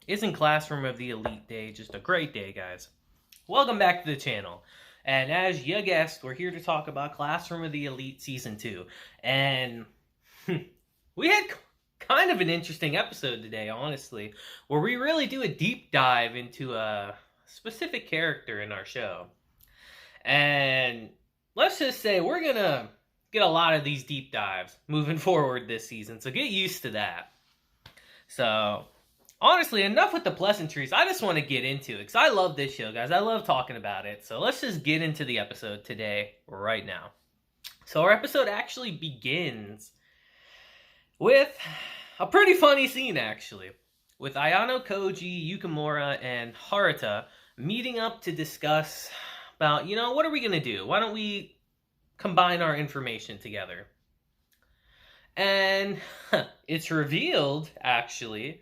Isn't Classroom of the Elite Day just a great day, guys? Welcome back to the channel. And as you guessed, we're here to talk about Classroom of the Elite Season 2. And we had kind of an interesting episode today, honestly, where we really do a deep dive into a specific character in our show. And let's just say we're going to get a lot of these deep dives moving forward this season, so get used to that. So, honestly, enough with the pleasantries. I just want to get into it, because I love this show, guys. I love talking about it. So let's just get into the episode today, right now. So our episode actually begins with a pretty funny scene, actually. With Ayanokoji, Yukimura, and Haruta meeting up to discuss about, what are we going to do? Why don't we combine our information together? And it's revealed, actually,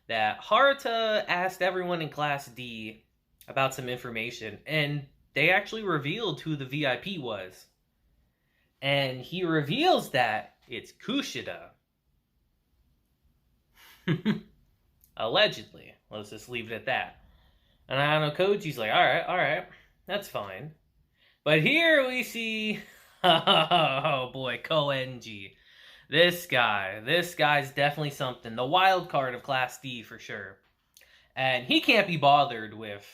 that Haruta asked everyone in Class D about some information, and they actually revealed who the VIP was. And he reveals that it's Kushida. Allegedly. Let's just leave it at that. And Ayanokoji's like, alright, that's fine. But here we see, oh boy, Koenji. This guy's definitely something. The wild card of Class D for sure. And he can't be bothered with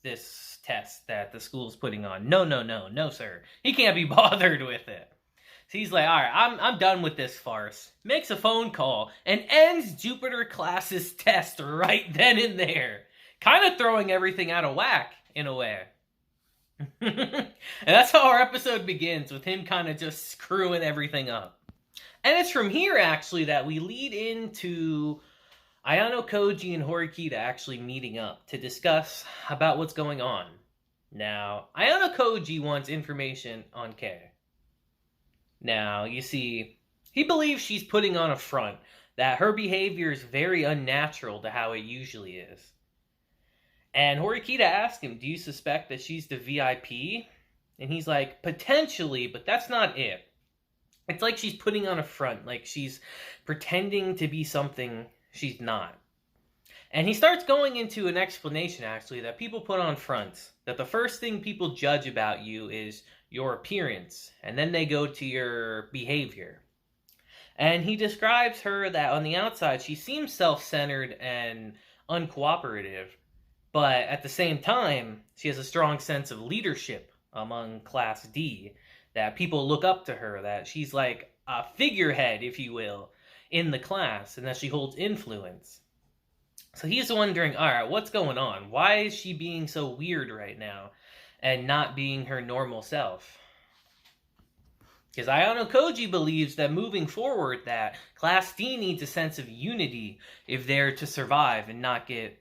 this test that the school's putting on. No, sir. He can't be bothered with it. So he's like, alright, I'm done with this farce. Makes a phone call and ends Jupiter class's test right then and there. Kind of throwing everything out of whack, in a way. And that's how our episode begins, with him kind of just screwing everything up. And it's from here, actually, that we lead into Ayanokoji and Horikita actually meeting up to discuss about what's going on. Now, Ayanokoji wants information on Kei. Now, you see, he believes she's putting on a front, that her behavior is very unnatural to how it usually is. And Horikita asks him, do you suspect that she's the VIP? And he's like, potentially, but that's not it. It's like she's putting on a front, like she's pretending to be something she's not. And he starts going into an explanation, actually, that people put on fronts. That the first thing people judge about you is your appearance, and then they go to your behavior. And he describes her that on the outside, she seems self-centered and uncooperative, but at the same time, she has a strong sense of leadership among Class D. That people look up to her, that she's like a figurehead, if you will, in the class, and that she holds influence. So he's wondering, alright, what's going on? Why is she being so weird right now, and not being her normal self? Because Ayanokoji believes that moving forward, that Class D needs a sense of unity if they're to survive and not get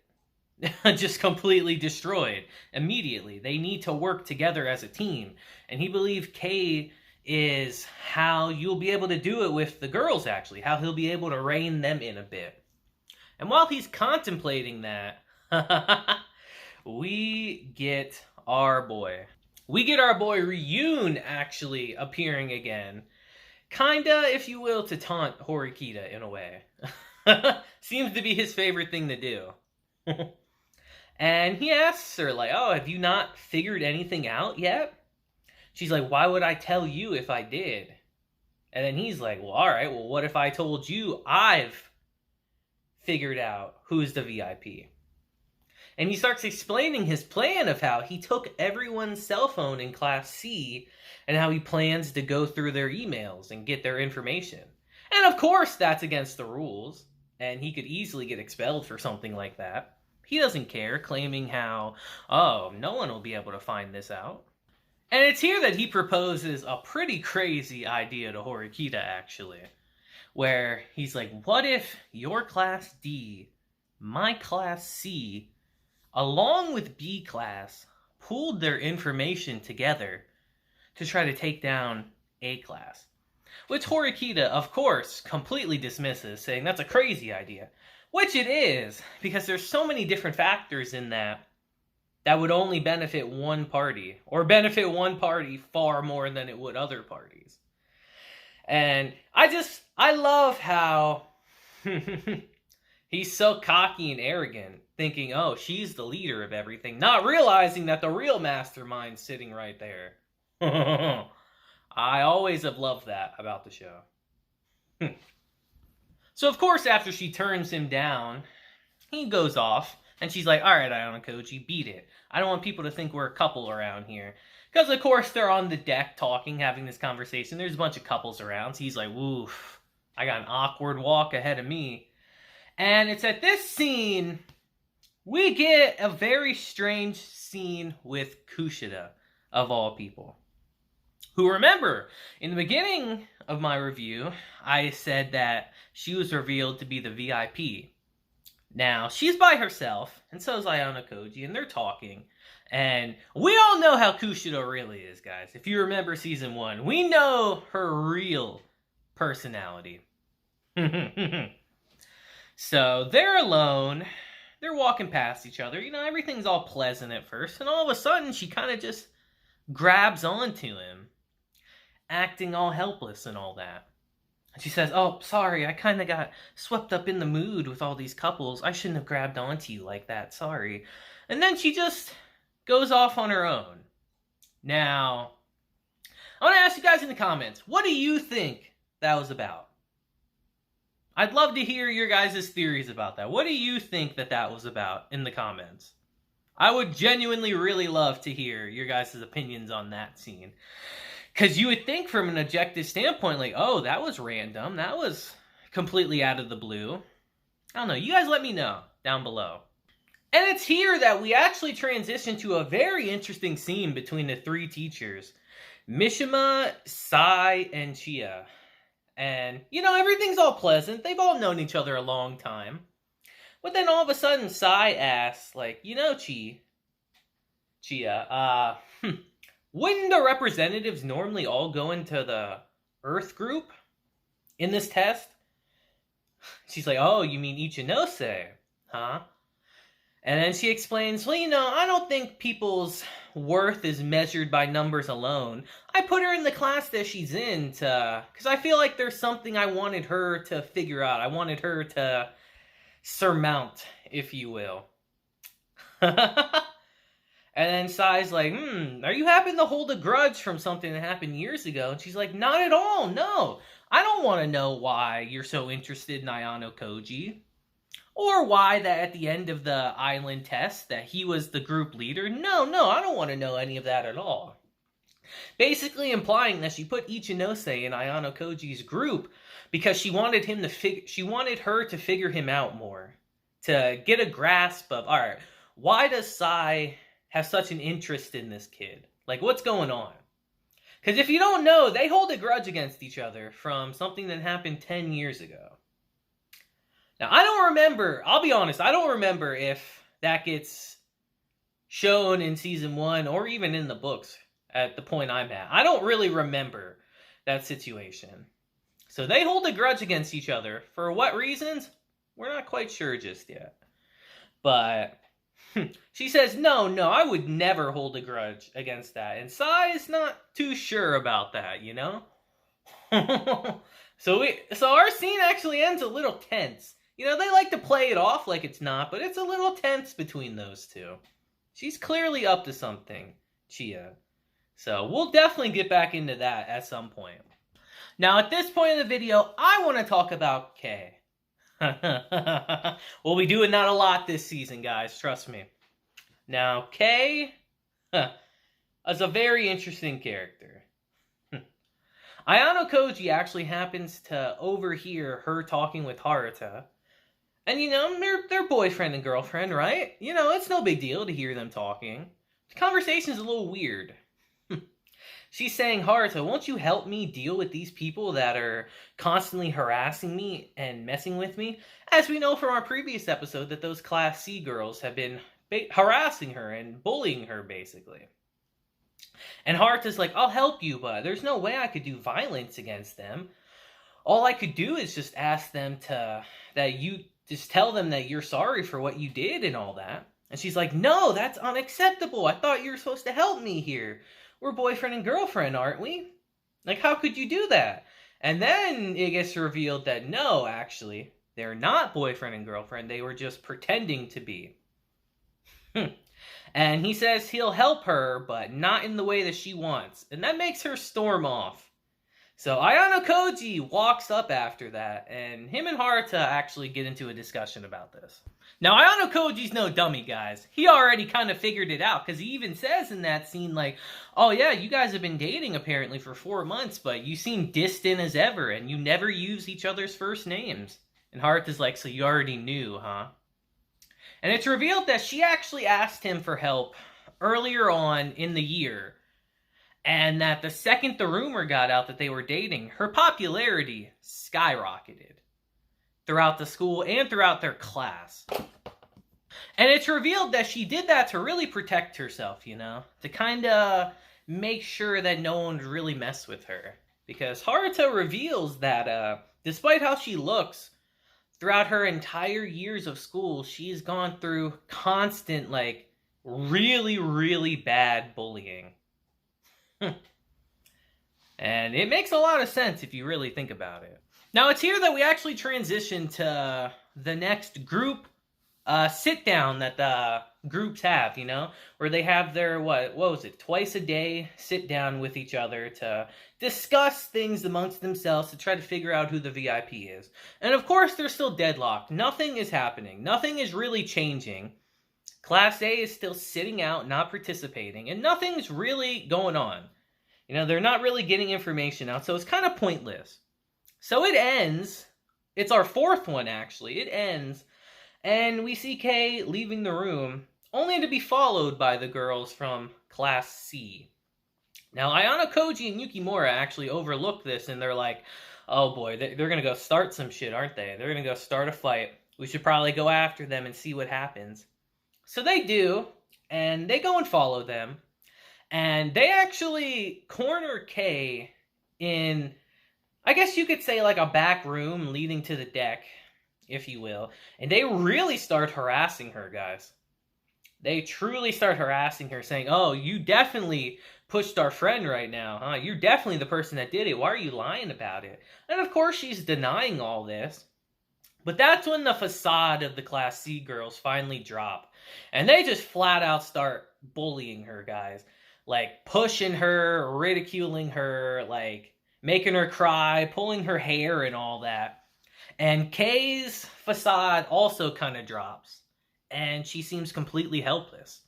just completely destroyed immediately. They need to work together as a team. And he believes Kei is how you'll be able to do it with the girls, actually. How he'll be able to rein them in a bit. And while he's contemplating that, we get our boy. We get our boy Ryun actually appearing again. Kinda, if you will, to taunt Horikita in a way. Seems to be his favorite thing to do. And he asks her, like, oh, have you not figured anything out yet? She's like, why would I tell you if I did? And then he's like, well, alright, well, what if I told you I've figured out who's the VIP? And he starts explaining his plan of how he took everyone's cell phone in Class C and how he plans to go through their emails and get their information. And of course, that's against the rules, and he could easily get expelled for something like that. He doesn't care, claiming how, oh, no one will be able to find this out. And it's here that he proposes a pretty crazy idea to Horikita, actually. Where he's like, what if your Class D, my Class C, along with B Class, pooled their information together to try to take down A Class? Which Horikita, of course, completely dismisses, saying that's a crazy idea. Which it is, because there's so many different factors in that would only benefit one party, or benefit one party far more than it would other parties. And I love how He's so cocky and arrogant, thinking, oh, she's the leader of everything, not realizing that the real mastermind's sitting right there. I always have loved that about the show. So, of course, after she turns him down, he goes off, and she's like, all right, Ayanokoji, beat it. I don't want people to think we're a couple around here. Because, of course, they're on the deck talking, having this conversation. There's a bunch of couples around. So he's like, woof, I got an awkward walk ahead of me. And it's at this scene, we get a very strange scene with Kushida, of all people. Who, remember, in the beginning of my review, I said that she was revealed to be the VIP. Now, she's by herself, and so is Ayanokoji, and they're talking. And we all know how Kushida really is, guys. If you remember Season 1, we know her real personality. So, they're alone. They're walking past each other. You know, everything's all pleasant at first. And all of a sudden, she kind of just grabs onto him, acting all helpless and all that. She says, oh, sorry, I kind of got swept up in the mood with all these couples. I shouldn't have grabbed onto you like that, sorry. And then she just goes off on her own. Now, I want to ask you guys in the comments, what do you think that was about? I'd love to hear your guys' theories about that. What do you think that was about in the comments? I would genuinely really love to hear your guys' opinions on that scene. Because you would think from an objective standpoint, like, oh, that was random. That was completely out of the blue. I don't know. You guys let me know down below. And it's here that we actually transition to a very interesting scene between the three teachers. Mishima, Sai, and Chia. And, you know, everything's all pleasant. They've all known each other a long time. But then all of a sudden, Sai asks, like, you know, Chia, wouldn't the representatives normally all go into the Earth group in this test? She's like, oh, you mean Ichinose, huh? And then she explains, well, you know, I don't think people's worth is measured by numbers alone. I put her in the class that she's in because I feel like there's something I wanted her to figure out. I wanted her to surmount, if you will. And then Sai's like, are you happen to hold a grudge from something that happened years ago? And she's like, not at all, no. I don't want to know why you're so interested in Ayanokoji. Or why that at the end of the island test that he was the group leader. No, I don't want to know any of that at all. Basically implying that she put Ichinose in Ayanokoji's group because she wanted her to figure him out more. To get a grasp of, alright, why does Sai have such an interest in this kid? Like, what's going on? Because if you don't know, they hold a grudge against each other from something that happened 10 years ago. Now, I don't remember, I'll be honest, I don't remember if that gets shown in Season 1 or even in the books at the point I'm at. I don't really remember that situation. So they hold a grudge against each other. For what reasons? We're not quite sure just yet. But she says, no, I would never hold a grudge against that. And Sai is not too sure about that, you know? So our scene actually ends a little tense. You know, they like to play it off like it's not, but it's a little tense between those two. She's clearly up to something, Chia. So we'll definitely get back into that at some point. Now, at this point in the video, I want to talk about Kei. We'll be doing that a lot this season, guys. Trust me. Now, Kei is a very interesting character. Ayanokoji actually happens to overhear her talking with Haruta. And, you know, they're boyfriend and girlfriend, right? You know, it's no big deal to hear them talking. The conversation's a little weird. She's saying, Haruta, won't you help me deal with these people that are constantly harassing me and messing with me? As we know from our previous episode that those Class C girls have been harassing her and bullying her, basically. And Haruta's like, I'll help you, but there's no way I could do violence against them. All I could do is just ask them just tell them that you're sorry for what you did and all that. And she's like, no, that's unacceptable. I thought you were supposed to help me here. We're boyfriend and girlfriend, aren't we? Like, how could you do that? And then it gets revealed that no, actually, They're not boyfriend and girlfriend. They were just pretending to be. And he says he'll help her, but not in the way that she wants. And that makes her storm off. So Ayanokoji walks up after that, and him and Haruta actually get into a discussion about this. Now, Ayanokoji's no dummy, guys. He already kind of figured it out, because he even says in that scene, like, oh yeah, you guys have been dating apparently for 4 months, but you seem distant as ever, and you never use each other's first names. And Haruta's like, so you already knew, huh? And it's revealed that she actually asked him for help earlier on in the year, and that the second the rumor got out that they were dating, her popularity skyrocketed throughout the school and throughout their class. And it's revealed that she did that to really protect herself, you know? To kind of make sure that no one would really mess with her. Because Haruta reveals that despite how she looks, throughout her entire years of school, she's gone through constant, like, really, really bad bullying. And it makes a lot of sense if you really think about it. Now, it's here that we actually transition to the next group sit down that the groups have, you know? Where they have their, what was it, twice a day sit down with each other to discuss things amongst themselves to try to figure out who the VIP is. And of course, they're still deadlocked. Nothing is happening. Nothing is really changing. Class A is still sitting out, not participating, and nothing's really going on. You know, they're not really getting information out, so it's kind of pointless. So it ends. It's our fourth one, actually. It ends, and we see Kei leaving the room, only to be followed by the girls from Class C. Now, Ayanokoji and Yukimura actually overlook this, and they're like, oh boy, they're going to go start some shit, aren't they? They're going to go start a fight. We should probably go after them and see what happens. So they do, and they go and follow them, and they actually corner Kei in, I guess you could say, like a back room leading to the deck, if you will, and they really start harassing her, guys. They truly start harassing her, saying, oh, you definitely pushed our friend right now, huh? You're definitely the person that did it. Why are you lying about it? And of course, she's denying all this. But that's when the facade of the Class C girls finally drop. And they just flat out start bullying her, guys. Like, pushing her, ridiculing her, like, making her cry, pulling her hair and all that. And Kei's facade also kind of drops. And she seems completely helpless.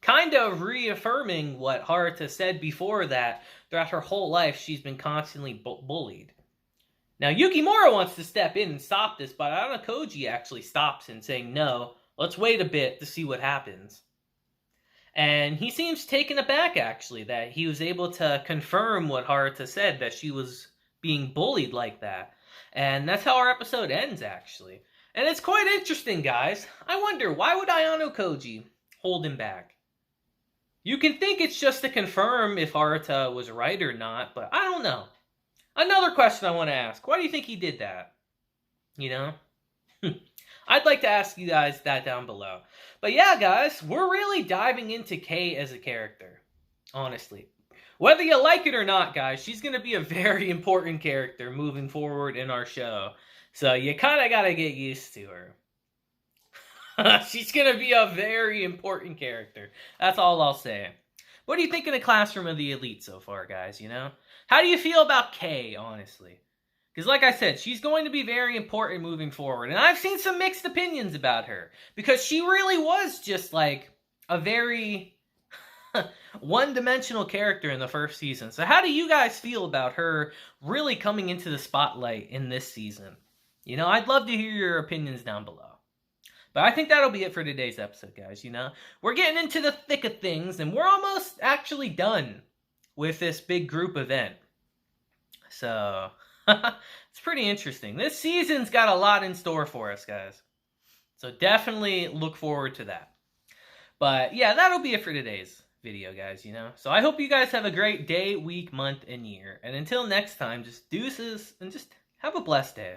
Kind of reaffirming what Haruta said before, that throughout her whole life she's been constantly bullied. Now, Yukimura wants to step in and stop this, but Ayanokoji actually stops him, saying, no, let's wait a bit to see what happens. And he seems taken aback, actually, that he was able to confirm what Haruta said, that she was being bullied like that. And that's how our episode ends, actually. And it's quite interesting, guys. I wonder, why would Ayanokoji hold him back? You can think it's just to confirm if Haruta was right or not, but I don't know. Another question I want to ask. Why do you think he did that? You know? I'd like to ask you guys that down below. But yeah, guys, we're really diving into Kei as a character. Honestly. Whether you like it or not, guys, she's going to be a very important character moving forward in our show. So you kind of got to get used to her. She's going to be a very important character. That's all I'll say. What do you think of the Classroom of the Elite so far, guys, you know? How do you feel about Kei, honestly? Because like I said, she's going to be very important moving forward. And I've seen some mixed opinions about her. Because she really was just like a very one-dimensional character in the first season. So how do you guys feel about her really coming into the spotlight in this season? You know, I'd love to hear your opinions down below. But I think that'll be it for today's episode, guys, you know? We're getting into the thick of things, and we're almost actually done with this big group event. So, it's pretty interesting. This season's got a lot in store for us, guys. So definitely look forward to that. But yeah, that'll be it for today's video, guys, you know? So I hope you guys have a great day, week, month, and year. And until next time, just deuces, and just have a blessed day.